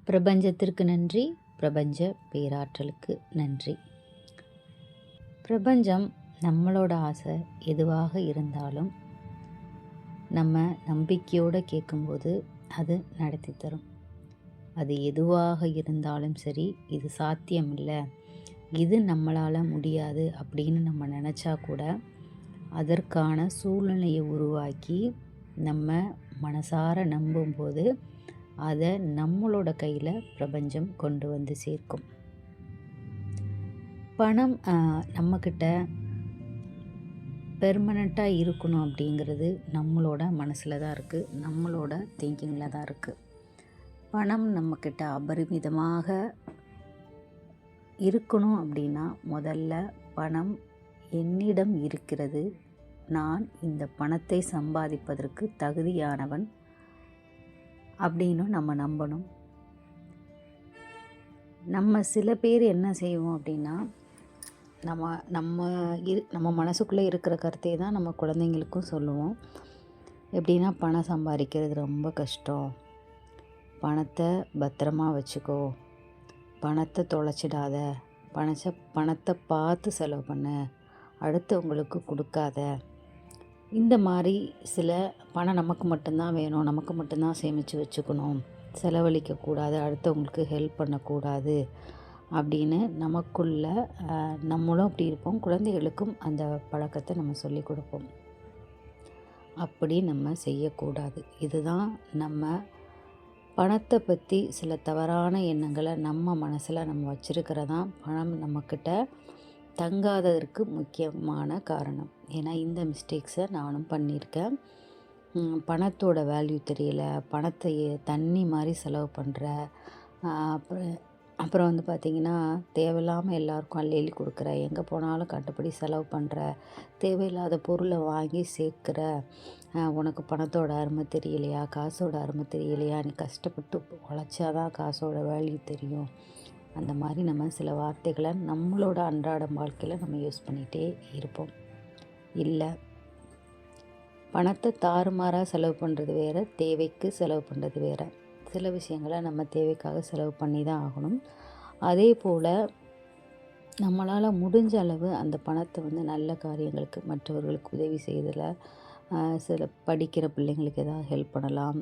பிரபஞ்சத்திற்கு நன்றி, பிரபஞ்ச பேராற்றலுக்கு நன்றி. பிரபஞ்சம் நம்மளோட ஆசை எதுவாக இருந்தாலும் நம்ம நம்பிக்கையோடு கேட்கும்போது அது நடத்தி தரும். அது எதுவாக இருந்தாலும் சரி, இது சாத்தியம் இல்லை, இது நம்மளால் முடியாது அப்படின்னு நம்ம நினச்சா கூட அதற்கான சூழ்நிலையை உருவாக்கி நம்ம மனசார நம்பும்போது அதை நம்மளோட கையில் பிரபஞ்சம் கொண்டு வந்து சேர்க்கும். பணம் நம்மக்கிட்ட பெர்மனண்ட்டாக இருக்கணும் அப்படிங்கிறது நம்மளோட மனசில் தான் இருக்குது, நம்மளோட திங்கிங்கில் தான் இருக்குது. பணம் நம்மக்கிட்ட அபரிமிதமாக இருக்கணும் அப்படின்னா முதல்ல பணம் என்னிடம் இருக்கிறது, நான் இந்த பணத்தை சம்பாதிப்பதற்கு தகுதியானவன் அப்படின்னு நம்ம நம்பணும். நம்ம சில பேர் என்ன செய்வோம் அப்படின்னா, நம்ம மனசுக்குள்ளே இருக்கிற கருத்தை தான் நம்ம குழந்தைங்களுக்கும் சொல்லுவோம். எப்படின்னா, பணம் சம்பாதிக்கிறது ரொம்ப கஷ்டம், பணத்தை பத்திரமா வச்சுக்கோ, பணத்தை தொலைச்சிடாத, பணத்தை பார்த்து செலவு பண்ணு, அடுத்தவங்களுக்கு கொடுக்காத. இந்த மாதிரி சில பணம் நமக்கு மட்டும்தான் வேணும், நமக்கு மட்டும்தான் சேமித்து வச்சுக்கணும், செலவழிக்கக்கூடாது, அடுத்தவங்களுக்கு ஹெல்ப் பண்ணக்கூடாது அப்படின்னு நமக்குள்ள நம்மளும் அப்படி இருப்போம். குழந்தைகளுக்கும் அந்த பழக்கத்தை நம்ம சொல்லி கொடுப்போம். அப்படி நம்ம செய்யக்கூடாது. இதுதான் நம்ம பணத்தை பற்றி சில தவறான எண்ணங்களை நம்ம மனசில் நம்ம வச்சுருக்கிறதான் பணம் நம்மக்கிட்ட தங்காததற்கு முக்கியமான காரணம். ஏன்னா இந்த மிஸ்டேக்ஸை நானும் பண்ணியிருக்கேன். பணத்தோட வேல்யூ தெரியல, பணத்தை தண்ணி மாதிரி செலவு பண்ணுற, அப்புறம் வந்து பார்த்திங்கன்னா தேவையில்லாமல் எல்லாருக்கும் அள்ளி அள்ளி கொடுக்குற, எங்கே போனாலும் கட்டுப்படி செலவு பண்ணுற, தேவையில்லாத பொருளை வாங்கி சேர்க்குற, உனக்கு பணத்தோட அருமை தெரியலையா, காசோட அருமை தெரியலையா, நீ கஷ்டப்பட்டு உழைச்சாதான் காசோட வேல்யூ தெரியும். அந்த மாதிரி நம்ம சில வார்த்தைகளை நம்மளோட அன்றாட வாழ்க்கையில் நம்ம யூஸ் பண்ணிகிட்டே இருப்போம். இல்லை, பணத்தை தாறுமாறாக செலவு பண்ணுறது வேறு, தேவைக்கு செலவு பண்ணுறது வேறு. சில விஷயங்களை நம்ம தேவைக்காக செலவு பண்ணி தான் ஆகணும். அதே போல் நம்மளால் முடிஞ்ச அளவு அந்த பணத்தை வந்து நல்ல காரியங்களுக்கு, மற்றவர்களுக்கு உதவி செய்ததில், சில படிக்கிற பிள்ளைங்களுக்கு ஏதாவது ஹெல்ப் பண்ணலாம்,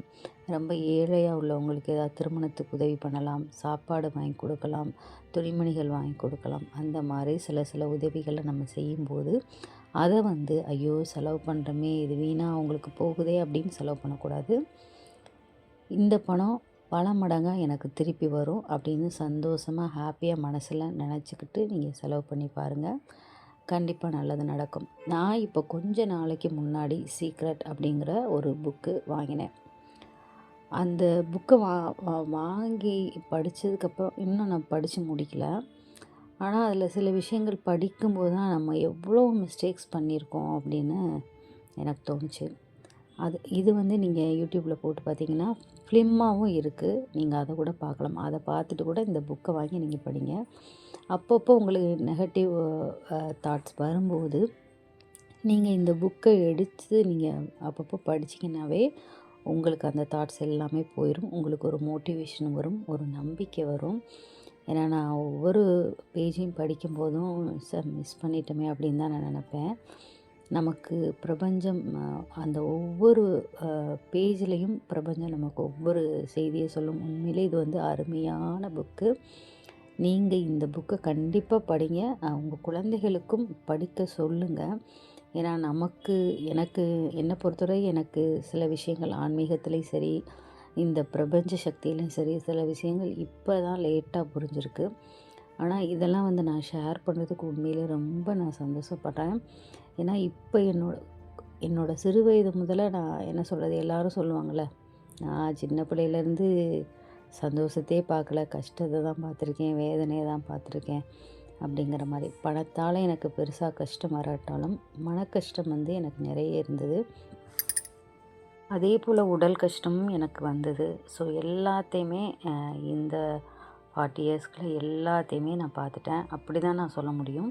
ரொம்ப ஏழையாக உள்ளவங்களுக்கு ஏதாவது திருமணத்துக்கு உதவி பண்ணலாம், சாப்பாடு வாங்கி கொடுக்கலாம், துணிமணிகள் வாங்கி கொடுக்கலாம். அந்த மாதிரி சில உதவிகளை நம்ம செய்யும்போது அதை வந்து ஐயோ செலவு பண்ணுறோமே, இது வீணாக அவங்களுக்கு போகுதே அப்படின்னு செலவு பண்ணக்கூடாது. இந்த பணம் பல மடங்காக எனக்கு திருப்பி வரும் அப்படின்னு சந்தோஷமாக ஹாப்பியாக மனசில் நினச்சிக்கிட்டு நீங்கள் செலவு பண்ணி பாருங்கள். கண்டிப்பாக நல்லது நடக்கும். நான் இப்போ கொஞ்ச நாளைக்கு முன்னாடி சீக்ரெட் அப்படிங்கிற ஒரு புக்கு வாங்கினேன். அந்த புக்கை வாங்கி படித்ததுக்கப்புறம் இன்னும் நான் படித்து முடிக்கல. ஆனால் அதில் சில விஷயங்கள் படிக்கும்போது தான் நம்ம எவ்வளோ மிஸ்டேக்ஸ் பண்ணியிருக்கோம் அப்படின்னு எனக்கு தோணுச்சு. இது வந்து நீங்கள் யூடியூப்பில் போட்டு பார்த்தீங்கன்னா ஃபிலிமாகவும் இருக்குது, நீங்கள் அதை கூட பார்க்கலாம். அதை பார்த்துட்டு கூட இந்த புக்கை வாங்கி நீங்கள் படிங்க. அப்பப்போ உங்களுக்கு நெகட்டிவ் தாட்ஸ் வரும்போது நீங்கள் இந்த புக்கை எடுத்து நீங்கள் அப்பப்போ படிச்சிங்கனாவே உங்களுக்கு அந்த தாட்ஸ் எல்லாமே போயிடும். உங்களுக்கு ஒரு மோட்டிவேஷன் வரும், ஒரு நம்பிக்கை வரும். ஏன்னா நான் ஒவ்வொரு பேஜையும் படிக்கும்போதும் மிஸ் பண்ணிட்டோமே அப்படின்னு தான் நான் நினப்பேன். நமக்கு பிரபஞ்சம் அந்த ஒவ்வொரு பேஜ்லேயும் பிரபஞ்சம் நமக்கு ஒவ்வொரு செய்தியை சொல்லும். உண்மையிலே இது வந்து அருமையான புக்கு. நீங்கள் இந்த புக்கை கண்டிப்பாக படிங்க. உங்கள் குழந்தைகளுக்கும் படிக்க சொல்லுங்கள். ஏன்னா எனக்கு என்னை பொறுத்தவரை எனக்கு சில விஷயங்கள் ஆன்மீகத்துலேயும் சரி, இந்த பிரபஞ்ச சக்தியிலையும் சரி, சில விஷயங்கள் இப்போ தான் லேட்டாக புரிஞ்சிருக்கு. ஆனால் இதெல்லாம் வந்து நான் ஷேர் பண்ணுறதுக்கு உண்மையிலே ரொம்ப நான் சந்தோஷப்படுறேன். ஏன்னா இப்போ என்னோட சிறு வயது முதல்ல நான் என்ன சொல்கிறது, எல்லோரும் சொல்லுவாங்கள்ல, நான் சின்ன பிள்ளையிலேருந்து சந்தோஷத்தையே பார்க்கல, கஷ்டத்தை தான் பார்த்துருக்கேன், வேதனையை தான் பார்த்துருக்கேன் அப்படிங்கிற மாதிரி. பணத்தால் எனக்கு பெருசாக கஷ்டம் வராட்டாலும் மன கஷ்டம் வந்து எனக்கு நிறைய இருந்தது. அதே போல் உடல் கஷ்டமும் எனக்கு வந்தது. ஸோ எல்லாத்தையுமே இந்த 40 இயர்ஸ்க்குள்ள எல்லாத்தையுமே நான் பார்த்துட்டேன், அப்படி தான் நான் சொல்ல முடியும்.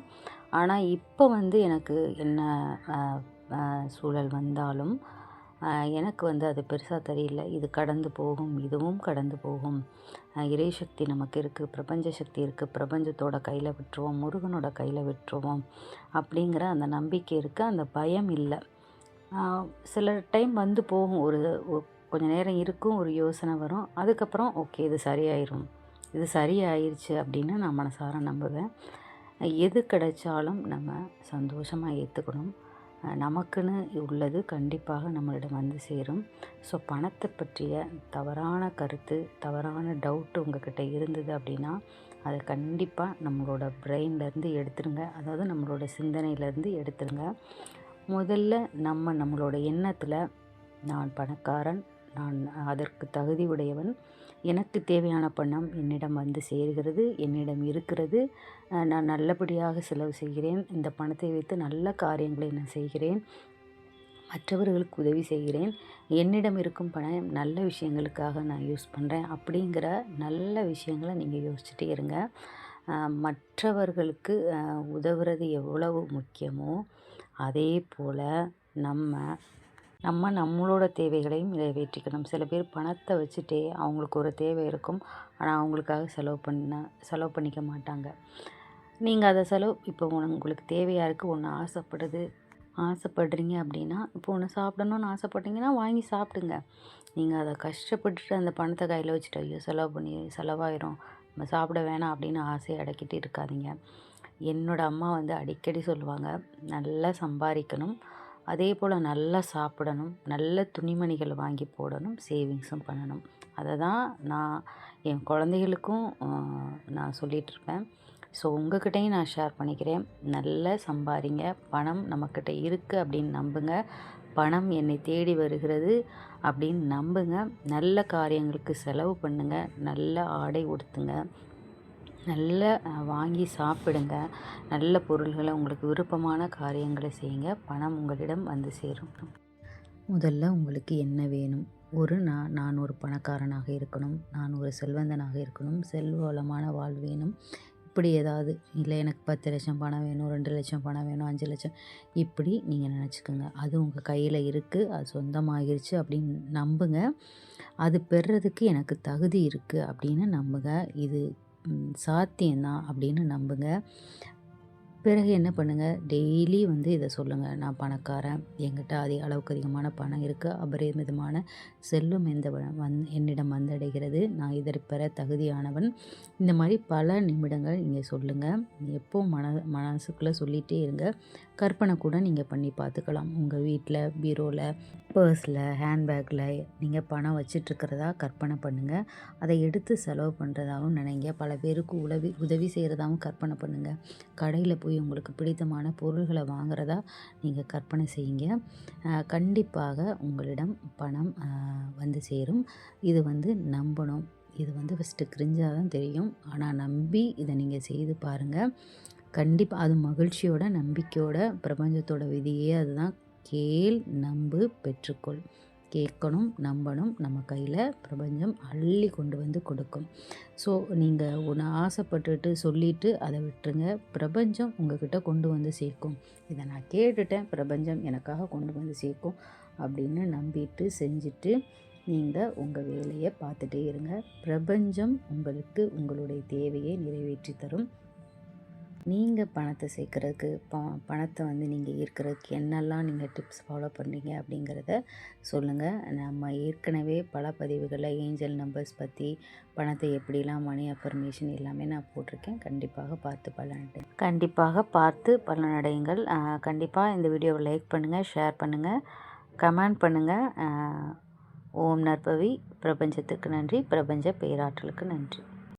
ஆனால் இப்போ வந்து எனக்கு என்ன சூழல் வந்தாலும் எனக்கு வந்து அது பெருசாக தெரியல. இது கடந்து போகும், இதுவும் கடந்து போகும். இறை சக்தி நமக்கு இருக்குது, பிரபஞ்ச சக்தி இருக்குது, பிரபஞ்சத்தோட கையில் விட்டுருவோம், முருகனோட கையில் விட்டுருவோம் அப்படிங்கிற அந்த நம்பிக்கை இருக்குது. அந்த பயம் இல்லை. சில டைம் வந்து போகும், கொஞ்சம் நேரம் இருக்கும், ஒரு யோசனை வரும். அதுக்கப்புறம் ஓகே இது சரியாயிரும், இது சரியாயிருச்சு அப்படின்னு நான் மனசார நம்புவேன். எது கிடைச்சாலும் நம்ம சந்தோஷமாக ஏற்றுக்கணும். நமக்குன்னு உள்ளது கண்டிப்பாக நம்மளிடம் வந்து சேரும். ஸோ பணத்தை பற்றிய தவறான கருத்து, தவறான டவுட்டு உங்கள்கிட்ட இருந்தது அப்படின்னா அதை கண்டிப்பாக நம்மளோட பிரெயின்லேருந்து எடுத்துருங்க. அதாவது நம்மளோட சிந்தனையிலேருந்து எடுத்துருங்க. முதல்ல நம்மளோட எண்ணத்தில் நான் பணக்காரன், நான் அதற்கு தகுதி உடையவன், எனக்கு தேவையான பணம் என்னிடம் வந்து சேர்கிறது, என்னிடம் இருக்கிறது, நான் நல்லபடியாக செலவு செய்கிறேன், இந்த பணத்தை வைத்து நல்ல காரியங்களை நான் செய்கிறேன், மற்றவர்களுக்கு உதவி செய்கிறேன், என்னிடம் இருக்கும் பணம் நல்ல விஷயங்களுக்காக நான் யூஸ் பண்ணுறேன் அப்படிங்கிற நல்ல விஷயங்களை நீங்கள் யோசிச்சுட்டே இருங்க. மற்றவர்களுக்கு உதவுறது எவ்வளவு முக்கியமோ அதே போல் நம்மளோட தேவைகளையும் நிறைவேற்றிக்கணும். சில பேர் பணத்தை வச்சுட்டே அவங்களுக்கு ஒரு தேவை இருக்கும், ஆனால் அவங்களுக்காக செலவு பண்ணிக்க மாட்டாங்க. நீங்கள் அதை இப்போ உங்களுக்கு தேவையாக இருக்குது, ஒன்று ஆசைப்படுறீங்க அப்படின்னா, இப்போ ஒன்று சாப்பிடணுன்னு ஆசைப்பட்டீங்கன்னா வாங்கி சாப்பிடுங்க. நீங்கள் அதை கஷ்டப்பட்டுட்டு அந்த பணத்தை கையில் வச்சுட்டு ஐயோ செலவாயிரும், நம்ம சாப்பிட வேணாம் அப்படின்னு ஆசையை அடக்கிட்டு இருக்காதீங்க. என்னோடய அம்மா வந்து அடிக்கடி சொல்லுவாங்க, நல்லா சம்பாதிக்கணும், அதே போல் நல்லா சாப்பிடணும், நல்ல துணிமணிகள் வாங்கி போடணும், சேவிங்ஸும் பண்ணணும். அதை தான் நான் என் குழந்தைகளுக்கும் நான் சொல்லிகிட்ருப்பேன். ஸோ உங்கள்கிட்டையும் நான் ஷேர் பண்ணிக்கிறேன். நல்லா சம்பாதிங்க, பணம் நம்மக்கிட்ட இருக்குது அப்படின்னு நம்புங்க, பணம் என்னை தேடி வருகிறது அப்படின்னு நம்புங்க, நல்ல காரியங்களுக்கு செலவு பண்ணுங்கள், நல்ல ஆடை உடுத்துங்க, நல்ல வாங்கி சாப்பிடுங்க, நல்ல பொருள்களை உங்களுக்கு விருப்பமான காரியங்களை செய்யுங்க, பணம் உங்களிடம் வந்து சேரும். முதல்ல உங்களுக்கு என்ன வேணும்? நான் ஒரு பணக்காரனாக இருக்கணும், நான் ஒரு செல்வந்தனாக இருக்கணும், செல்வ வளமான வாழ்வு வேணும், இப்படி ஏதாவது இல்லை எனக்கு 10 லட்சம் பணம் வேணும், 2 லட்சம் பணம் வேணும், 5 லட்சம், இப்படி நீங்கள் நினச்சிக்கோங்க. அது உங்கள் கையில் இருக்குது, அது சொந்தமாகிருச்சு அப்படின்னு நம்புங்க. அது பெறுறதுக்கு எனக்கு தகுதி இருக்குது அப்படின்னு நம்புங்க. இது சாத்தியம்தான் அப்படின்னு நம்புங்க. பிறகு என்ன பண்ணுங்கள், டெய்லி வந்து இதை சொல்லுங்கள், நான் பணக்காரன், என்கிட்ட அளவுக்கு அதிகமான பணம் இருக்குது, அபரிமிதமான செல்வம் என்னிடம் வந்தடைகிறது, நான் இதை பெற தகுதியானவன். இந்த மாதிரி பல நிமிடங்கள் நீங்கள் சொல்லுங்கள். எப்போ மனசுக்குள்ளே சொல்லிகிட்டே இருங்க. கற்பனை கூட நீங்கள் பண்ணி பார்த்துக்கலாம். உங்கள் வீட்டில் பீரோவில், பர்ஸில், ஹேண்ட்பேக்கில் நீங்கள் பணம் வச்சிட்ருக்கிறதா கற்பனை பண்ணுங்கள். அதை எடுத்து செலவு பண்ணுறதாகவும் நினைங்க. பல பேருக்கு உதவி செய்கிறதாகவும் கற்பனை பண்ணுங்கள். கடையில் போய் உங்களுக்கு பிடித்தமான பொருள்களை வாங்குறதா நீங்கள் கற்பனை செய்யுங்க. கண்டிப்பாக உங்களிடம் பணம் வந்து சேரும். இது வந்து நம்பணும். இது வந்து ஃபஸ்ட்டு கிரிஞ்சாக தான் தெரியும், ஆனால் நம்பி இதை நீங்கள் செய்து பாருங்கள். கண்டிப்பாக அது மகிழ்ச்சியோட, நம்பிக்கையோட, பிரபஞ்சத்தோட விதியே அதுதான். கேள், நம்பு, பெற்றுக்கொள். கேட்கணும், நம்பணும், நம்ம கையில் பிரபஞ்சம் அள்ளி கொண்டு வந்து கொடுக்கும். ஸோ நீங்கள் ஒன்று ஆசைப்பட்டுட்டு சொல்லிவிட்டு அதை விட்டுருங்க, பிரபஞ்சம் உங்கள்கிட்ட கொண்டு வந்து சேர்க்கும். இதை நான் கேட்டுட்டேன், பிரபஞ்சம் எனக்காக கொண்டு வந்து சேர்க்கும் அப்படின்னு நம்பிட்டு செஞ்சுட்டு நீங்கள் உங்கள் வேலையை பார்த்துட்டே இருங்க. பிரபஞ்சம் உங்களுக்கு உங்களுடைய தேவையை நிறைவேற்றி தரும். நீங்கள் பணத்தை சேர்க்குறதுக்கு, பணத்தை வந்து நீங்கள் ஈர்க்கிறதுக்கு என்னெல்லாம் நீங்கள் டிப்ஸ் ஃபாலோ பண்ணுறீங்க அப்படிங்கிறத சொல்லுங்கள். நம்ம ஏற்கனவே பல பதிவுகளில் ஏஞ்சல் நம்பர்ஸ் பற்றி, பணத்தை எப்படிலாம் மணி அஃபர்மேஷன் எல்லாமே நான் போட்டிருக்கேன். கண்டிப்பாக பார்த்து பலனடையுங்கள். கண்டிப்பாக இந்த வீடியோவை லைக் பண்ணுங்கள், ஷேர் பண்ணுங்கள், கமெண்ட் பண்ணுங்கள். ஓம் நற்பவி. பிரபஞ்சத்துக்கு நன்றி, பிரபஞ்ச பேராற்றலுக்கு நன்றி.